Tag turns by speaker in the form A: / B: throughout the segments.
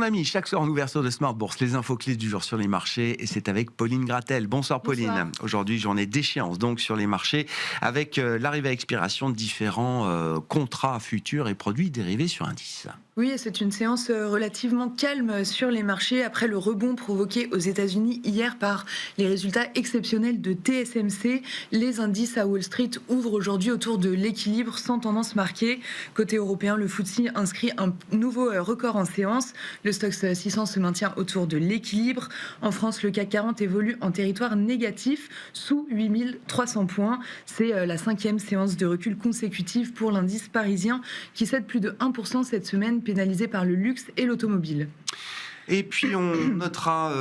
A: ami, chaque soir en ouverture de Smart Bourse, les infos clés du jour sur les marchés, et c'est avec Pauline Gratel. Bonsoir Pauline.
B: Bonsoir.
A: Aujourd'hui, journée d'échéance donc sur les marchés, avec l'arrivée à expiration de différents contrats futurs et produits dérivés sur indices.
B: Oui, c'est une séance relativement calme sur les marchés après le rebond provoqué aux États-Unis hier par les résultats exceptionnels de TSMC. Les indices à Wall Street ouvrent aujourd'hui autour de l'équilibre sans tendance marquée. Côté européen, le FTSE inscrit un nouveau record en séance. Le Stoxx 600 se maintient autour de l'équilibre. En France, le CAC 40 évolue en territoire négatif sous 8300 points. C'est la 5e séance de recul consécutive pour l'indice parisien qui cède plus de 1% cette semaine, pénalisé par le luxe et l'automobile.
A: Et puis on notera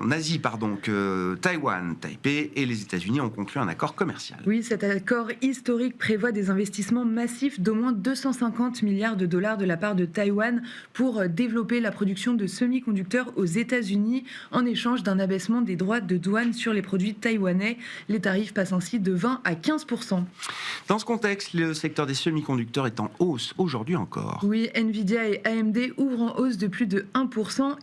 A: en Asie que Taïwan, Taipei et les États-Unis ont conclu un accord commercial.
B: Oui, cet accord historique prévoit des investissements massifs d'au moins 250 milliards de dollars de la part de Taïwan pour développer la production de semi-conducteurs aux États-Unis en échange d'un abaissement des droits de douane sur les produits taïwanais. Les tarifs passent ainsi de 20 à 15%.
A: Dans ce contexte, le secteur des semi-conducteurs est en hausse aujourd'hui encore.
B: Oui, Nvidia et AMD ouvrent en hausse de plus de 1%,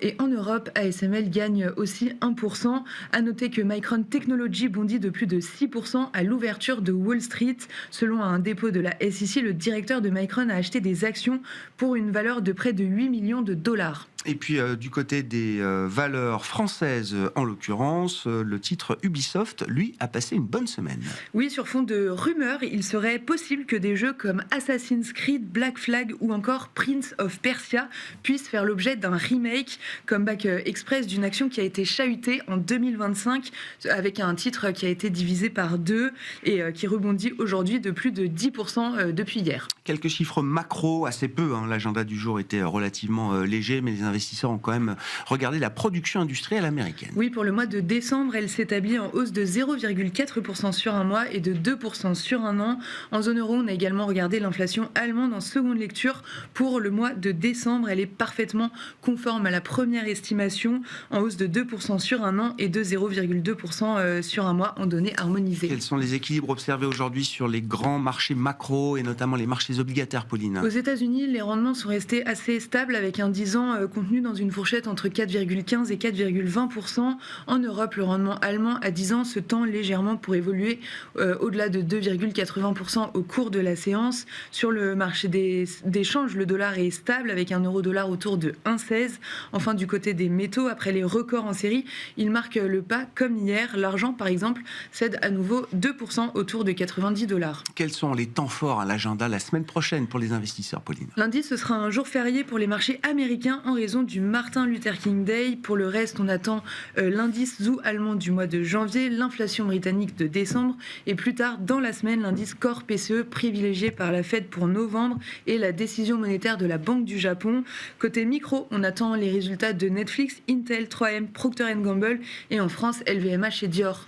B: et en Europe, ASML gagne aussi 1%. À noter que Micron Technology bondit de plus de 6% à l'ouverture de Wall Street. Selon un dépôt de la SEC, le directeur de Micron a acheté des actions pour une valeur de près de 8 millions de dollars.
A: Et puis du côté des valeurs françaises, en l'occurrence, le titre Ubisoft, lui, a passé une bonne semaine.
B: Oui, sur fond de rumeurs, il serait possible que des jeux comme Assassin's Creed, Black Flag ou encore Prince of Persia puissent faire l'objet d'un remake, comeback express d'une action qui a été chahutée en 2025 avec un titre qui a été divisé par 2 et qui rebondit aujourd'hui de plus de 10% depuis hier.
A: Quelques chiffres macro, assez peu, l'agenda du jour était relativement léger, mais les investisseurs ont quand même regardé la production industrielle américaine.
B: Oui, pour le mois de décembre, elle s'établit en hausse de 0,4% sur un mois et de 2% sur un an. En zone euro, on a également regardé l'inflation allemande en seconde lecture. Pour le mois de décembre, elle est parfaitement conforme à la première estimation, en hausse de 2% sur un an et de 0,2% sur un mois en données harmonisées.
A: Quels sont les équilibres observés aujourd'hui sur les grands marchés macro et notamment les marchés obligataires, Pauline?
B: Aux États-Unis, les rendements sont restés assez stables avec un 10 ans contenu dans une fourchette entre 4,15 et 4,20%. En Europe, le rendement allemand à 10 ans se tend légèrement pour évoluer au-delà de 2,80% au cours de la séance. Sur le marché des changes, le dollar est stable avec un euro-dollar autour de 1,16. Enfin, du côté des métaux, après les records en série, il marque le pas comme hier. L'argent, par exemple, cède à nouveau 2% autour de 90 $.
A: Quels sont les temps forts à l'agenda la semaine prochaine pour les investisseurs, Pauline?
B: Lundi, ce sera un jour férié pour les marchés américains en raison du Martin Luther King Day. Pour le reste, on attend l'indice ZOO allemand du mois de janvier, l'inflation britannique de décembre et plus tard dans la semaine, l'indice Core PCE privilégié par la Fed pour novembre et la décision monétaire de la Banque du Japon. Côté micro, on attend les résultats de Netflix, Intel, 3M, Procter & Gamble et en France, LVMH et Dior.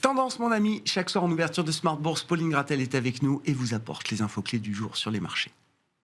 A: Tendance, mon ami, chaque soir en ouverture de Smart Bourse, Pauline Gratel est avec nous et vous apporte les infos clés du jour sur les marchés.